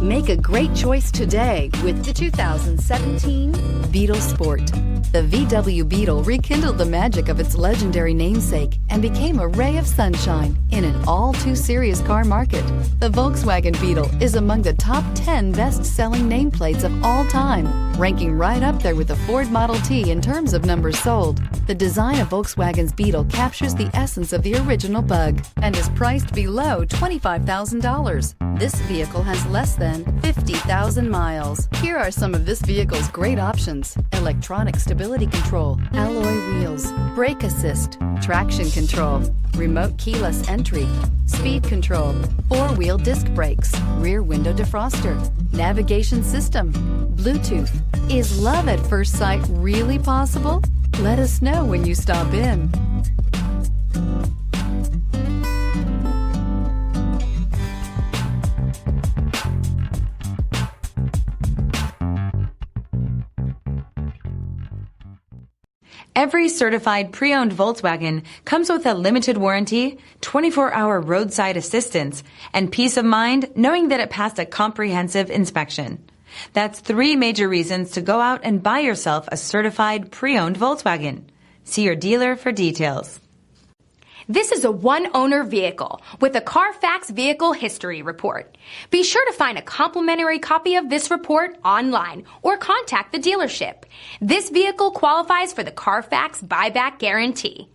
Make a great choice today with the 2017 Beetle Sport. The VW Beetle rekindled the magic of its legendary namesake and became a ray of sunshine in an all-too-serious car market. The Volkswagen Beetle is among the top 10 best-selling nameplates of all time, ranking right up there with the Ford Model T in terms of numbers sold. The design of Volkswagen's Beetle captures the essence of the original bug and is priced below $25,000. This vehicle has less than 50,000 miles. Here are some of this vehicle's great options: electronic stability control, alloy wheels, brake assist, traction control, remote keyless entry, speed control, four-wheel disc brakes, rear window defroster, navigation system, Bluetooth. Is love at first sight really possible? Let us know when you stop in. Every certified pre-owned Volkswagen comes with a limited warranty, 24-hour roadside assistance, and peace of mind knowing that it passed a comprehensive inspection. That's 3 major reasons to go out and buy yourself a certified pre-owned Volkswagen. See your dealer for details. This is a one-owner vehicle with a CARFAX Vehicle History Report. Be sure to find a complimentary copy of this report online or contact the dealership. This vehicle qualifies for the CARFAX Buyback Guarantee.